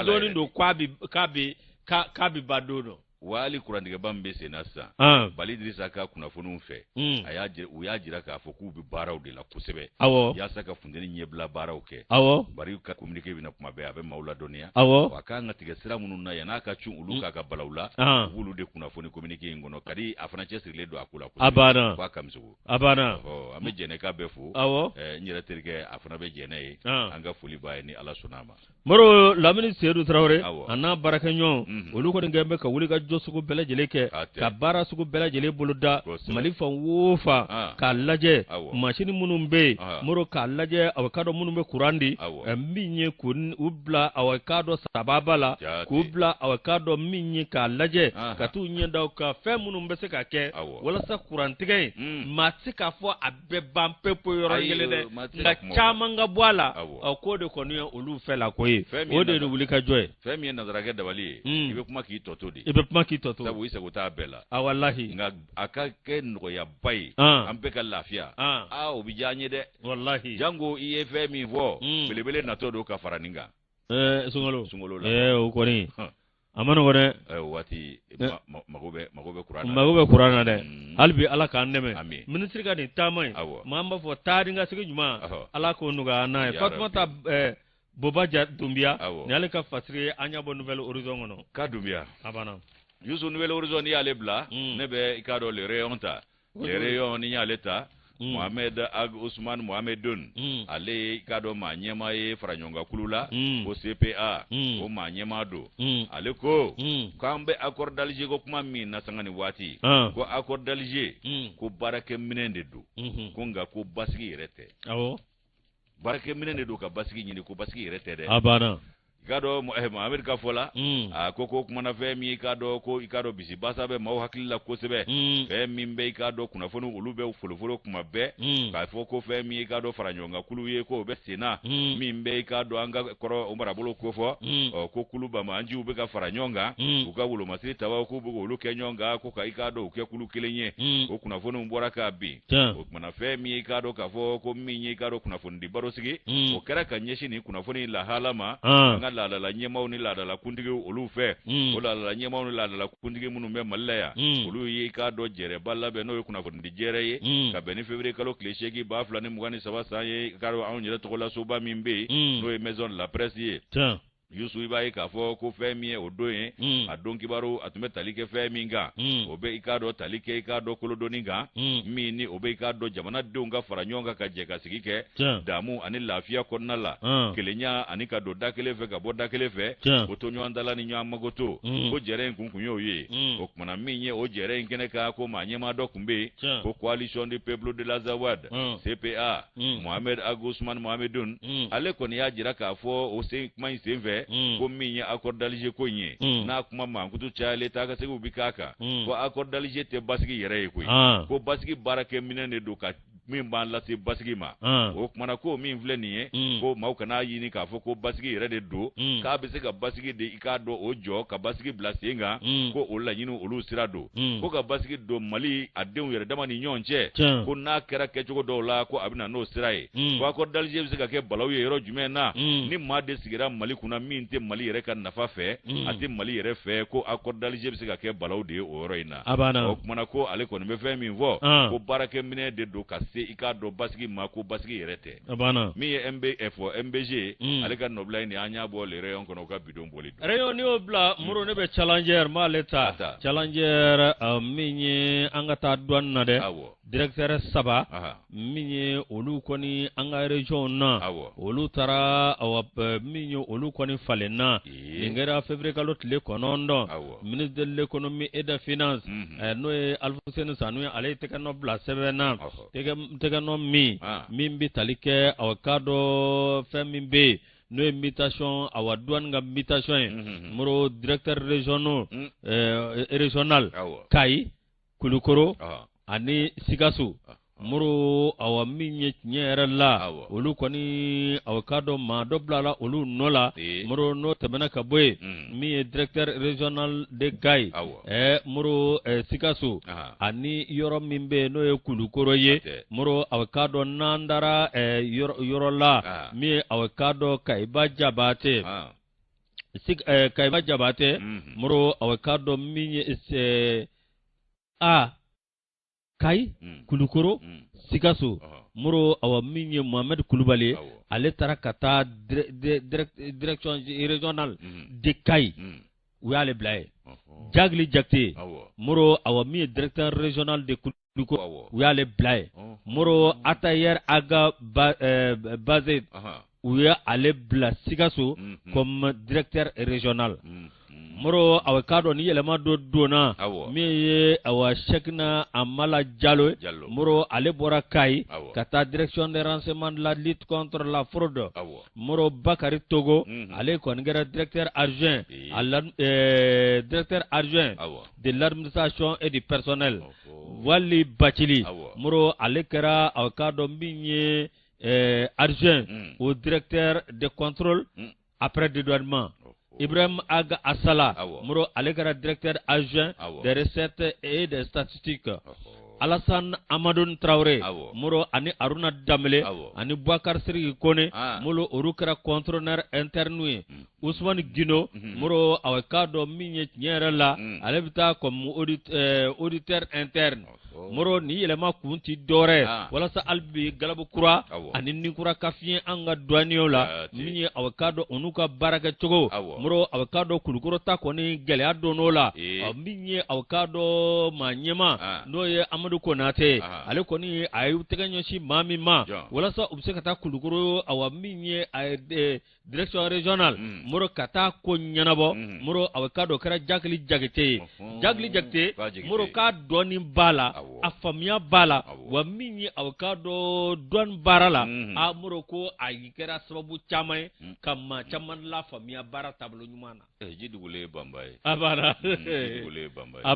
doni do kwabi kabi badono wali kurandiga bambe senasa bali Idrissa ka kuna funu fe uyajira ka foku bi baraw de la kusebe ya saka fundeni nyebla baraw ke bari ka communique bina kuma be abe maula donia wakanga tiga sira mununa yana ka chun uluka ka balawla wulu de kuna funu communique ngono kadi afana chesri ledo akula abana kwa kamzugo abana ame jene ka befu nyira terike afana be jene anga fuli baye ni ala sunama moro lamini sedu trawre anna barakanyo uluko ngembe ka wulika josugo bela jeleke ka bara sugo bela jele buluda malifa wofa ka laje machine munumbe moro ka laje avocado munumbe kurandi minye kun ubla avocado sababala kubla avocado minye ka laje ka tu nyenda ka fe munumbe se ka ke wala sa kurantige matika fo abbe bampe po yorangele de nga chamanga bwala ko de konuya ulu fela koyi ode no wulika joy femi na zarage dabali ibe kuma ki totodi makitoto sabu isa guta bela wallahi nga akake ngo ya bai ampeka lafia obijanye de wallahi jango ifemi vo belebele na todo ka faraninga sungolo ukoni amano gore wati magobe qur'ana de halbi ala ka ndeme ministry ka ni tamai mamba fo taringa sigi juma ala ko nuga na fatma ta bobaja dumbia ni ale ka fasiri anya bo nouvelle horizon ngono ka dumbia abana yusu nouvelle horizon ya lebla nebe ikado le rayonta le rayon ni ya leta Mohamed Ag Ousmane Mohamed Dun ale ikado manyema ye faranyonga kulula ko CPA ko manyema do ale ko kambe accord d'Alger ko kuma min na sangani wati ko accord d'Alger ko barake minende do ko nga ko basigi rete barake minende do ka basigi nyini ko basigi rete de abana ikado Mohamed ka fola koko kuma na femi ikado ko ikado bisi basabe maw hakilla ko sebe femi mbe ikado kuna fonu ulube fulufulu kuma be ka foko femi ikado faranyonga kuluye ko be sena mimbe ikado anga koro umara bolo ko fo ko kuluba manji ube ka faranyonga ukabulo masiri tawa ko bugo uluke nyonga ko ka ikado uke kulu kelenye ko kuna fonu mbora ka bi ko kuma na femi ikado ka fo ko minyi ikado kuna fonu dibaro sigi o kera kanyeshi ni kuna fonu la halama ka laadala ɲɛmaw ni laadala kuntigi olu fɛ o laadala ɲɛmaw ni laadala kuntigi minnu bɛ Mali la yan olu ye i k'a dɔn jɛrɛba labɛn n'o ye kunnafonidi jɛrɛ ye ka bɛn ni février kalo tile 8 2023 san ye k'a dɔn anw yɛrɛ tɔgɔla soba min bɛ yen n'o ye maison de la presse ye Yusu i b'a ye k'a fɔ ko fɛn min ye o don ye a don kibaru a tun bɛ tali kɛ fɛn min kan o bɛ i k'a dɔn tali kɛ i k'a dɔn kolodonni kan min ni o bɛ i k'a dɔn jamanadenw ka fara ɲɔgɔn kan ka jɛ ka sigi kɛ damu ani lafiya kɔnɔna la kelenya ani ka don da kelen fɛ ka bɔ da kelen fɛ o to ɲɔgɔn dala ni ɲɔgɔn mago to ko jɛrɛ in kun y'o ye o kumana min ye o jɛrɛ in kɛnɛ kan ko maa ɲɛmaa dɔ kun bɛ yen ko coalition du peuple de la Zawad CPA Mohamed Agusman Mohamedun ale kɔni y'a jira k'a fɔ o kuma in sen fɛ ko min ye accord d'Alger ko in ye n'a kuma mankutu cayalen t'a ka segiw bi k'a kan ko accord d'Alger tɛ basigi yɛrɛ ye koyi ko basigi baarakɛ minɛn de don ka min b'an lase basigi ma o kumana ko min filɛ nin ye ko maaw kana ɲini k'a fɔ ko basigi yɛrɛ de don k'a bɛ se ka basigi de i k'a dɔn o jɔ ka basigi bila sen kan ko o laɲini olu sira don ko ka basigi don Mali a denw yɛrɛ dama ni ɲɔgɔn cɛ ko n'a kɛra kɛcogo dɔw la ko a bɛ na n'o sira ye ko accord d'Alger bɛ se ka kɛ balawu ye yɔrɔ jumɛn na ni maa de sigira Mali kunna min tɛ Mali yɛrɛ ka nafa fɛ a tɛ Mali yɛrɛ fɛ ko accord d'Alger bɛ se ka kɛ balawu de ye o yɔrɔ in na o kumana ko ale kɔni bɛ fɛn min fɔ ko baarakɛ minɛ de don ka se i k'a dɔn basigi ma ko basigi yɛrɛ tɛ min ye MBG ale ka nɔbila in an y'a bɔ le rayon kɔnɔ ka bidon boli don rayon ni y'o bila muru ne bɛ challenger m'ale ta challenger min ye an ka taa douane na dɛ directeur 3 min ye olu kɔni an ka région na olu taara min ye olu kɔni falenna nin kɛra février kalo tile 9 ministre de l'économie et des finances n'o ye Alfuseni Sanu ye ale tɛgɛ nɔ bila sɛbɛn na tɛgɛ nɔ min bɛ tali kɛ a ka dɔn fɛn min bɛ yen n'o ye mutation a douane ka mutation ye moro directeur régional Kayi Kulukoro ani Sikaso moro awa min ye tiɲɛ yɛrɛ la olu kɔni awa ka dɔn maa dɔ bilala olu nɔ la moro n'o tɛmɛna ka bɔ yen min ye directeur régional de Kayi moro Sikaso ani yɔrɔ min bɛ yen n'o ye Kulukoro ye moro awa ka dɔn n'an dara yɔrɔ la min ye awa ka dɔn Kayiba Jabate Kayiba Jabate moro awa ka dɔn min ye Kayi Kulukoro Sikaso moro awa min ye Mohamed Kulubali ale taara ka taa direction régionale de Kayi u y'ale bila ye Jagli Jakite moro awa min ye directeur régional de Kulukoro u y'ale bila ye moro Atayer Aga Bazet u y'ale bila Sikaso comme directeur régional moro awa ka dɔn ni yɛlɛma dɔ donna min ye awa Cheikhna Amala Diallo moro ale bɔra Kayi ka taa direction des renseignements de la lutte contre la fraude moro Bakari Togo ale kɔni kɛra directeur adjoint de l'administration et du personnel Wali Bacili moro ale kɛra awa ka dɔn min ye adjoint au directeur de contrôle après dédouanement Ibrahim Aga Asala moro ale kɛra directeur adjoint des recettes et des statistiques Alassane Amadou Traoré moro ani Aruna Damele ani Bouakar Siriki Kone molo olu kɛra contrôleur interne ye Ousmane Gino moro awa ka dɔn min ye tiɲɛ yɛrɛ la ale bɛ taa comme auditeur interne moro ni yɛlɛma kun ti dɔwɛrɛ walasa albi galabu kura ani ninkura ka fiɲɛ an ka douaniers la min ye awa ka dɔn olu ka baarakɛ cogo moro awa ka dɔn Kulukoro ta kɔni gɛlɛya donn'o la min ye awa ka dɔn maa ɲɛma n'o ye Amadou Konate ale kɔni a ye tɛgɛ ɲɛsin maa min ma walasa u bɛ se ka taa Kulukoro awa min ye direction régionale moro ka taa ko ɲɛnabɔ moro awa ka dɔn kɛra Jagli Jakite ye Jagli Jakite moro k'a dɔɔni b'a la a faamuya b'a la wa min ye awa ka dɔn douane baara la moro ko a kɛra sababu caman ye ka maa caman la faamuya baara taabolo ɲuman na Jidugule Bamba ye a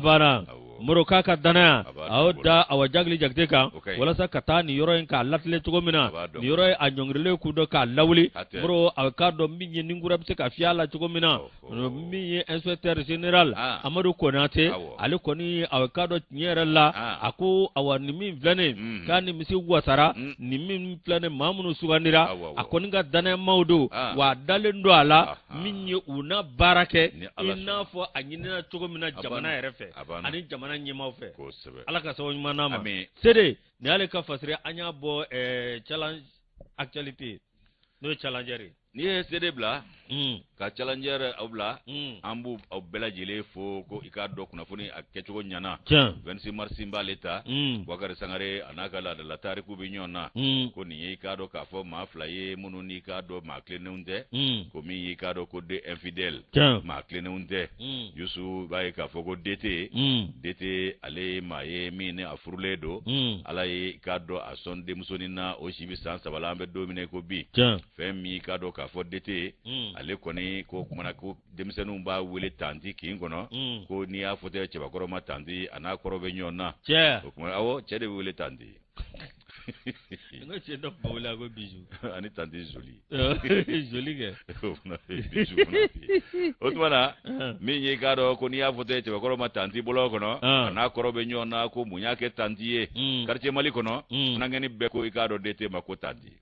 banna moro k'a ka danaya a y'o da awa jagli jagte kan wala sa kata ni yoro en ka latle cogo mina ni yoro a nyongrile ku do ka lawli bro aw ka do minye ningura bse ka fiala cogo mina minye inspecteur général Amadou Konate ale koni aw ka do nyere la ako awa ni min vlane kan ni misi wasara ni min plane mamunu sugandira akoni ga dana maudu wa dalendo ala minye una barake ina fo anyina cogo mina jamana yerefe ani jamana nyima fe ala ka sawo nyuma ma sede ne ale ka fasire anya bo challenge actualité no challenger ni sede bla ka challenger obla ambu obela jele fo ko ikado kuna funi akecho nyana 26 mars mba leta wakare sangare anaka la tariku binyona ko ni ikado ka fo ma flaye munu ni ikado ma klene unde ko mi ikado ko de infidèle ma klene unde yusu baye ka fo ko dete ale maye mine afurle do ala ikado ason de musonina o shibi san sabalambe domine ko bi femi ikado ka fo dete ale koni ko kumana ko demisenu ba wele tanti kingono ko ni afote cheba koroma tanti ana korobe nyona ko kumana awo chede wele tanti ngo chede bola go biju ani tanti joli joli ke otwana mi nyi kado ko ni afote cheba koroma tanti bolo kono ana korobe nyona ko munyake tanti ye quartier mali kono nangeni beko ikado dete makotanti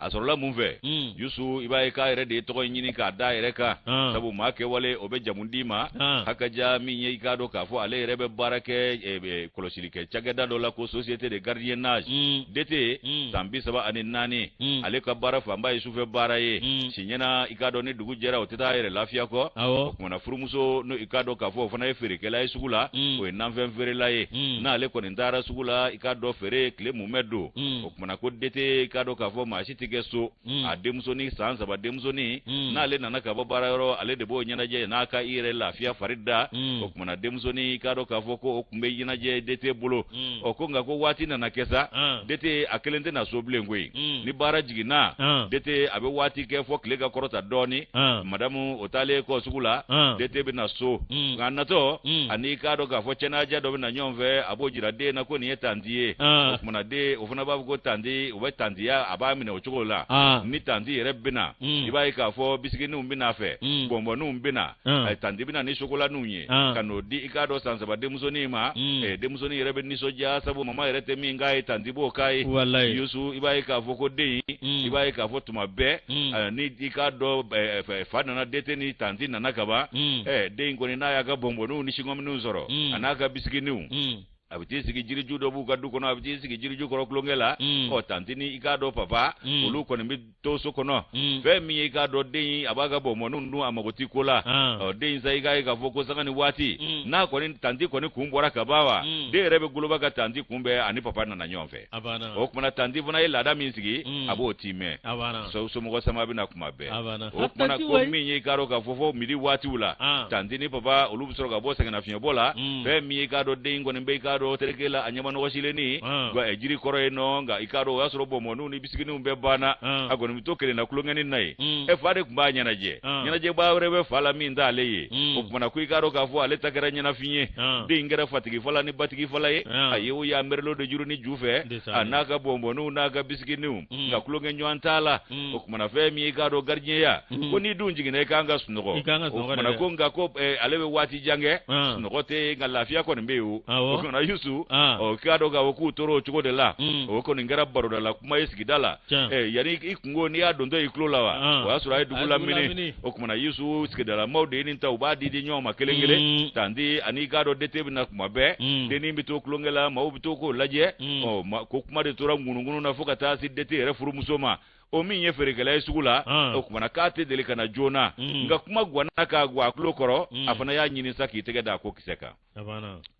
asorola munve yusu ibaye ka ere de to nyini ka da ere ka sabu ma ke wale obe jamundi ma hakaja mi nyi kado ka fo ale ere be barake kolosilike chageda do la ko société de gardiennage dete sambi saba ani nani ale ka bara fa mbaye sufe baraye sinyana ikado ni dugu jera otita ere lafia ko kuma furumuso no ikado ka fo fana efere kela isugula o nanfen fere laye na ale ko ndara sugula ikado fere kle mumedo kuma ko dete ikado ka fo ma shiti geso a demsoni sansa ba demsoni na le nana ka babara yoro ale de bo nyana je na ka ire lafia farida o kuma na demsoni kado ka foko o kumbe yina je dete bulo o ko nga ko wati na kesa dete akelente na soble ngwe ni bara jigina dete abe wati ke fo klega korota doni madamu otale ko sugula dete be na so ngana to ani kado ka fo chena ja do na nyomve abojira de na ko ni etandie o kuma na de ofuna babu ko tandi o be tandia abami na ochugo ni tandi yere bina ibai ka fo bisigi nu bina fe bombo nu bina tandi bina ni chocolat nu nye kano di ikado sansa ba demusoni ma demusoni yere be ni soja sabu mama yere te minga tandi bo kai yusu ibai ka fo ko de ibai ka fo tuma be ni ikado fana na dete ni tandi na nakaba de ngoni na ya ga bombo nu ni shingom nu zoro anaka bisigi nu abiti sigi jiri judo bu gadu kono abiti sigi jiri ju koro klongela o tantini ikado papa ulu kono mi to so kono fe mi ikado de abaga bo monu nu amagoti kola o de nza iga foko sanga ni wati na koni tanti koni kumbora kabawa de rebe guloba ga tanti kumbe ani papa na nyomfe o kuma tanti funa ila da mi sigi abo time so mo sama bina kuma be o kuma ko mi ikado ka fofo midi wati ula tanti ni papa ulu busoro ga bo sanga na finya bola fe mi ikado de ngoni be ikado terekela anyama no wasileni gwa ejiri koro eno nga ikaro asro bomonu ni bisigini umbe bana agoni mitokele na kulongeni nai fade kumba nyana je ba rebe fala mi ndale okumana ku ikaro ka fu ale takara nyana finye de ingara fatigi fala ni batigi fala ye ayo ya merlo de juru ni jufe anaka bombonu naga bisigini nga kulongen nyantala okumana fe mi ikaro gardien ya ko ni dunji ne kanga sunoko okumana ko nga ko alewe wati jange sunoko te nga lafia ko mbeu okumana yusu o kado ga woku toro chugo de la o ko ngara baro da la kuma yesigi dala yani ikungo ni adondo iklola wa asura ai dugula mini o kuma na yusu skidala maude ni nta ubadi di nyoma kelengele tandi ani gado dete na kuma be de ni bito klongela mau bito ko laje o ko kuma de tora ngunu na foka ta si dete re furu musoma o min ye ferekela isugula o kuma na kate delika na jona nga kuma gwana ka gwa klokoro afana ya nyini saki tege da ko kiseka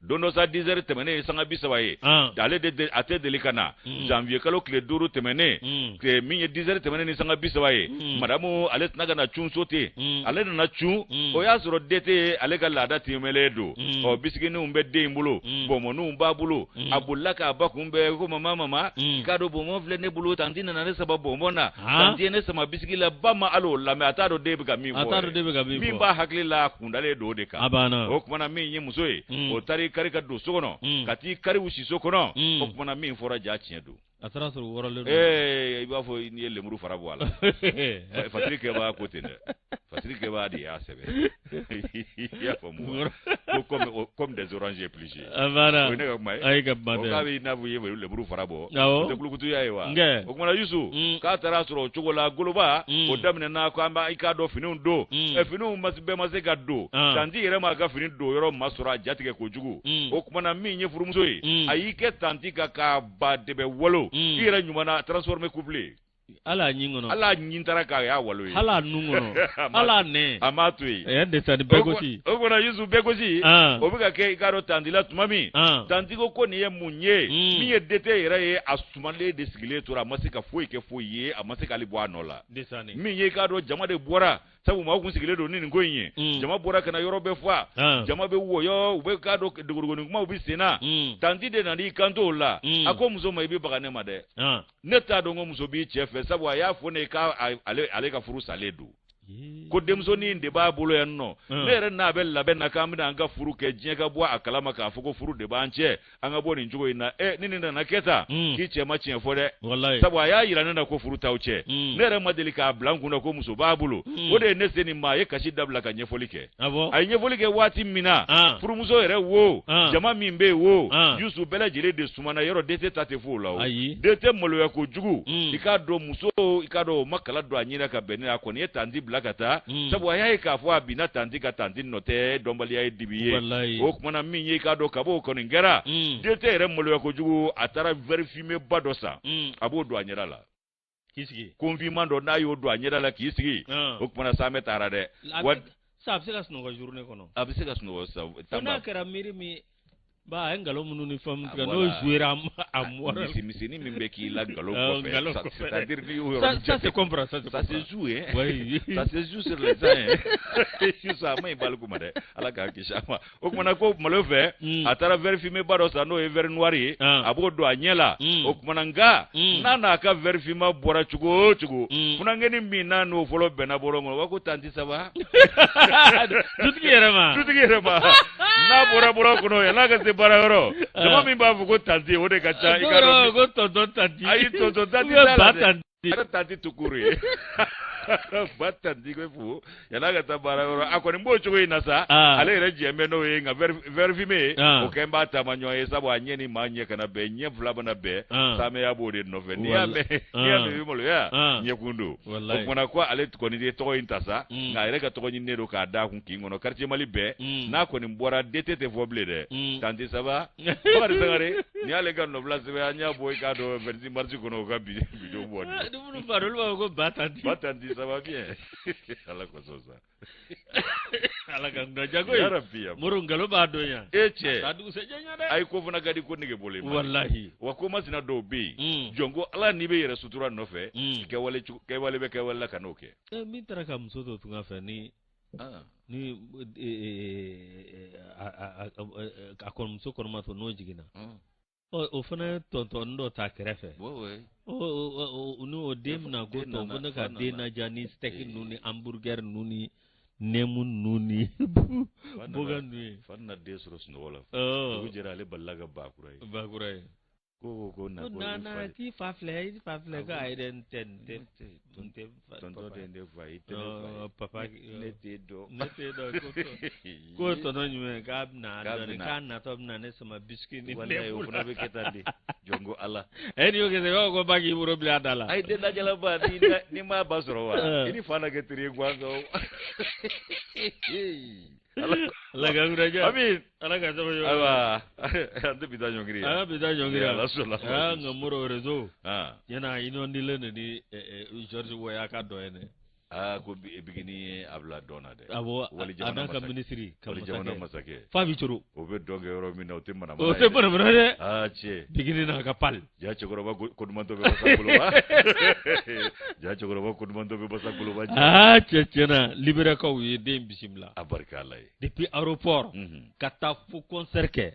dondo sa 10h temene sanga bisawaye dale de ate delika na janvier kalo kle duru temene ke min ye 10h temene ni sanga bisawaye madamu ale tnaga na chun sote ale na chun o ya zoro dete ale ga lada timeledo o bisigini umbe de imbulo bomonu umba bulo abulaka abakumbe ko mama kado bomo vle ne bulo tandina na sababu bomona na tanti ne sama bisigila bama alo la me atado de be ga mi mi ba hakila kundale do de ka o kuma na min ye muso ye o tari kari ka do sokono kati kari wusi sokono o kuma na min fora ja tiɲɛ do atara suru worole i b'a fɔ ni ye lemuru fara bɔ a la fatiri ke b'a ko ten dɛ fatiri ke b'a de y'a sɛbɛn i y'a faamu ko comme des oranges épluchées avara o ne ka kuma ye ayi ka ba o k'a bɛ n'a fɔ i ye lemuru fara bɔ o tɛ kulukutuya ye wa o kumana Yusu k'a taara sɔrɔ o cogo la goloba o daminɛna ko an b'a i k'a dɔn finiw don finiw bɛɛ ma se ka don tanti yɛrɛ ma ka fini don yɔrɔ ma sɔrɔ a jatigɛ kojugu o kumana min ye furumuso ye a y'i kɛ tanti ka k'a ba dɛbɛ wolo i yɛrɛ ɲuman transformé couple ala ɲin kɔnɔ ala ɲin taara k'a y'a walo ye ala nun kɔnɔ ala nɛ a m'a to yen ɛ desani bɛɛ gosi o kumana Yusu bɛɛ gosi o bɛ ka kɛ i k'a dɔn tanti la tuma min tanti ko nin ye mun ye min ye dete yɛrɛ ye a sumalen de sigilen tora a ma se ka foyi kɛ foyi ye a ma se k'ale bɔ a nɔ la min ye i k'a dɔn jama de bɔra sabu maaw kun sigilen don ni nin ko in ye jama bɔra ka na yɔrɔ bɛɛ fa jama bɛ wɔyɔ u bɛ k'a dɔn dogorogoni kumaw bɛ sen na tanti de nana i kanto o la a ko muso ma i bɛ baga ne ma dɛ ne t'a dɔn ko muso b'i cɛ fɛ sabu a y'a fɔ ne k'ale ka furu salen don ko denmusonin de b'a bolo yan nɔ ne yɛrɛ n'a bɛ labɛn na k'an bɛna an ka furu kɛ diɲɛ ka bɔ a kalama k'a fɔ ko furu de b'an cɛ an ka bɔ nin cogo in na ni nin nana kɛ tan k'i cɛ ma tiɲɛ fɔ dɛ sabu a y'a yira ne na ko furu t'aw cɛ ne yɛrɛ ma deli k'a bila n kun na ko muso b'a bolo o de ye ne se nin ma a ye kasi dabila ka ɲɛfɔli kɛ a ye ɲɛfɔli kɛ waati min na furumuso yɛrɛ wo jama min bɛ yen wo Yusu bɛɛ lajɛlen de sumana yɔrɔ dete ta tɛ fo o la o dete maloya kojugu i k'a dɔn muso i k'a dɔn o ma kala don a ɲinɛ ka bɛn ne a kɔni ye tanti bila ka taa sabu a y'a ye k'a fɔ a binna tanti ka tanti nɔ tɛ dɔnbaliya ye dibi ye o kumana min ye i k'a dɔn kab'o kɔni kɛra den tɛ yɛrɛ maloya kojugu a taara verre fumé ba dɔ san a b'o don a ɲɛda la k'i sigi konfiman dɔ n'a y'o don a ɲɛda la k'i sigi o kumana samɛ taara dɛ sa a bɛ se ka sunɔgɔ journée kɔnɔ a bɛ se ka sunɔgɔ n'a kɛra miiri min ba a ye nkalon minnu ni fɛn tigɛ n'o jouera a mɔra misɛnnin min bɛ k'i la nkalon kɔfɛ c'est-à-dire ni y'o yɔrɔ ça c'est comprendre ça se joue ça se joue sur les gens Yusu a ma ɲi baliku ma dɛ ala k'a kisi a ma o kumana ko malo fɛ a taara verre fumé ba dɔ san n'o ye verre noir ye a b'o don a ɲɛ la o kumana nka n'a n'a ka verre fumé bɔra cogo o cogo funankɛni min n'a n'o fɔlɔ bɛnna bɔrɔ kɔnɔ o b'a ko tanti ça va dutigi yɛrɛ ma n'a bɔra bɔrɔ kɔnɔ yann'a ka se baara yɔrɔ jama min b'a fɔ ko tanti o de ka ca i ka dɔn ko tonton tanti ayi tonton tanti t'a la dɛ a tanti tukuru ye ba tanti ko fo yann'a ka taa baara yɔrɔ a kɔni b'o cogo in na sa ale yɛrɛ jɛn bɛ n'o ye nka verre fumé o kɛ n b'a taama ɲɔgɔn ye sabu a ɲɛ ni maa ɲɛ kana bɛn ɲɛ fila mana bɛn saamɛya b'o de nɔfɛ n'i y'a mɛn i maloya ɲɛkun don o kumana ko ale kɔni ye tɔgɔ in ta sa nka a yɛrɛ ka tɔgɔ ɲininen don k'a d'a kun kin kɔnɔ quartier Mali bɛɛ n'a kɔni bɔra dete tɛ fɔ bilen dɛ tanti ça va Bakari Sangare ni y'ale ka nɔbila sɛbɛn an y'a bɔ i k'a dɔn 26 mars kɔnɔ o ka bidon bɔ olu b'a fɔ ko ba tanti ça va bien ala ko sosa ala ka ndo jago ye muru ngalo b'a dɔn yan cɛ a dugu sejɛ ɲa dɛ ayi ko fana ka di ko nege bɔlen wallahi wa ko masina dɔw bɛ yen jɔn ko ala n'i bɛ yɛrɛ sutura nɔfɛ kɛwale bɛ kɛwale la ka n'o kɛ min taara ka muso dɔ tunga fɛ ni a kɔrɔmuso kɔrɔmatɔ n'o jiginna o fana tɔntɔn dɔ ta kɛrɛfɛ n'o den bɛna ko tɔn ko ne ka den ladiya ni steak ninnu ni hamburger ninnu ni nɛmu ninnu ni boga ninnu ye fa na den sɔrɔ sunɔgɔ la dugu jɛra ale balila ka bakura ye ko na k'i fa filɛ ko a yɛrɛ n tɛ tonton tɛ ne fa i tɛ papa ne tɛ dɔn ko tɔntɔn jumɛn k'a bɛna dɔɔnin k'a natɔ bɛna ne sama biscuit ni walayi o fana bɛ kɛ tan de jɔn ko ala ni y'o kɛ sisan ko ba k'i bolo bila a da la ayi den lajɛla ba ni m'a ba sɔrɔ wa i ni fa na kɛ teri ye guwan ala ka wulaja amin ala ka sago yo ayiwa an tɛ bi taa ɲɔngiri ala bi taa ɲɔngiri ala sɔnna nka moro réseau yana inondilen ni George Weah ka dɔ ye ne ko bigini a bila dɔn na dɛ awɔ a n'a ka ministre ka masakɛ fa bi coro o bɛ dɔn kɛ yɔrɔ min na o tɛ manamana dɛ tiɲɛ bigini n'a ka pal ja cɛkɔrɔba ko duman tɔ bɛ basa goloba ja cɛkɔrɔba ko duman tɔ bɛ basa goloba cɛ tiɲɛna libérekaw ye den bisimila a barika ala ye depuis aéroport ka taa fo concert kɛ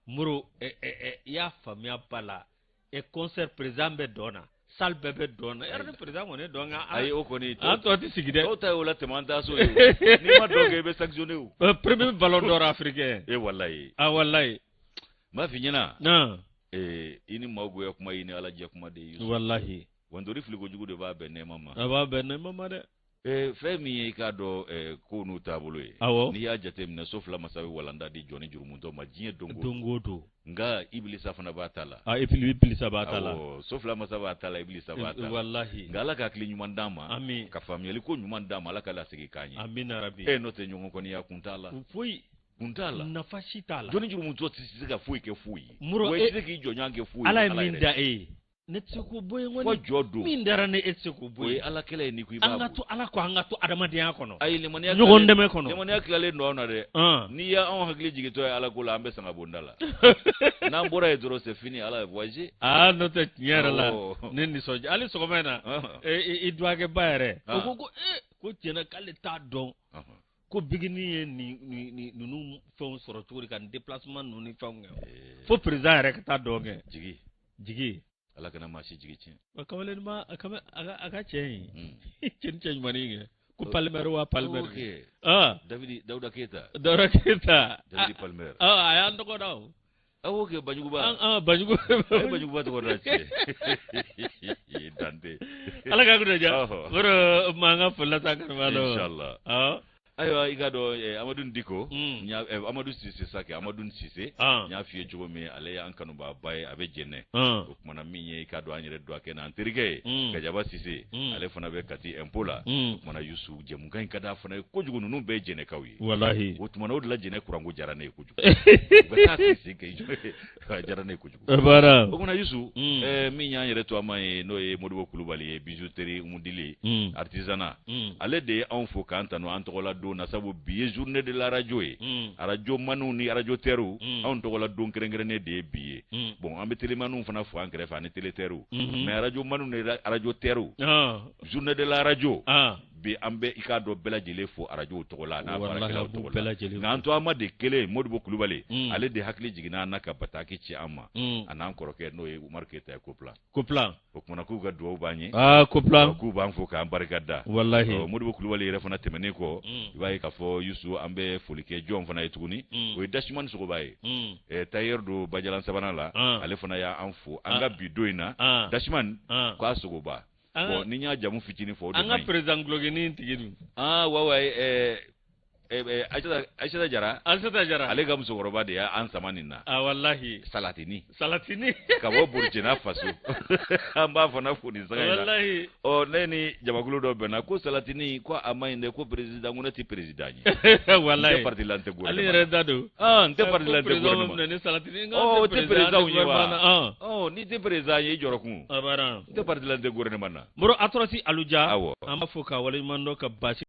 moro i y'a faamuya ba la concert président bɛ dɔn na salle bebe don er président on don ay o koni an to ti sigide o ta wala temanta so ni ma doge be sanctionné o premier ballon d'or africain wallahi wallahi ma fi nyina na ini mago ya kuma ini alaje kuma de yusu wallahi wandori fligo jugu de ba be ne mama de femi ka do ko nu tabulu ni ya jate mina sofla masawi walanda di joni jurumunto ma jiye dongo nga iblisa fana batala iblisa batala sofla masawi batala iblisa batala wallahi ngala ka kli nyuma ndama amin ka family ko nyuma ndama la kala sigi kanye amin rabbi no te nyongo ko ni ya kuntala fui kuntala nafashi tala joni jurumunto tisika fui ke fui we tisiki jonyange fui ala minda netsiko boye ngoni min dara ne etsiko boye ala kele ni ku ibabu ala ko angatu adamadiya kono ay le mania nyogon deme kono le mania kale no na de ni ya on hagli jigito ala ko la ambe sanga bondala na mbora edro c'est fini ala voyager no te nyara la nini soja ali soko mena idwage bayre ko tiena kale ta don ko bigini ni nunu fon soro turi kan déplacement nuni fon fo président rek ta doge jigi ala kana mashi jigi cin kamalen ma aka cin cin mani ko palmer wa palmer Dauda Keita David Palmer aya ndoko daw okay bajugu ba bajugu ba to race dante ala ka gudaja goro manga fulla takar malo inshallah ayo igado Amadou Diko nya Amadou Cissé sake Amadou Cissé nya fiye jogo me ale an kanu ba bay abe jenne ko mana minye ikado anyere do akena antirige Gajaba Cissé ale fana be kati empola mana Yusu jemu kan kada fana ko jugo nunu be jenne kawi wallahi wotu mana odla jenne kurango jarane ko jugo bata Cissé ke jarane ko jugo bara ko mana Yusu minya nyere to amay no e Modibo Kulubali bijouterie umudili artisanat ale de en fo kantano antola na sabu biye journée de la radio radio manu ni radio teru on to wala don kerengere de biye bon ambe tele manu fana fo en greffe ani tele teru mais radio manu ni radio teru journée de la radio bi ambe ikado bela jele fo radio to la na barakela to la nganto amade kele Modibo Kulubali ale de hakli jigina na ka bataki ci amma anan koroke no e Umar Keita kopla ko mona ku ga do banye kopla ku ban fo ka barkada wallahi Modibo Kulubali refana temene ko baye ka fo Yusu ambe folike jom fana etuguni o dashman so baye tayer do bajalan sabana la ale fana ya anfo anga bidoina dashman ko asogo ba bon ninya jamu fitini fo do anga president glogeni tigidu wawa Aisha Jara ale ga muso goroba de ya an samanina wallahi salatini ka bo Burkina Faso amba fana funi sanga wallahi neni jamagulo do bena ko salatini ko amainde ko president ngona ti president wallahi parti lante go ali redado nte parti lante go neni salatini te president unyewa ni te president yi jorokun abara te parti lante go ne manna moro atrosi aluja amba foka wala mando ka basi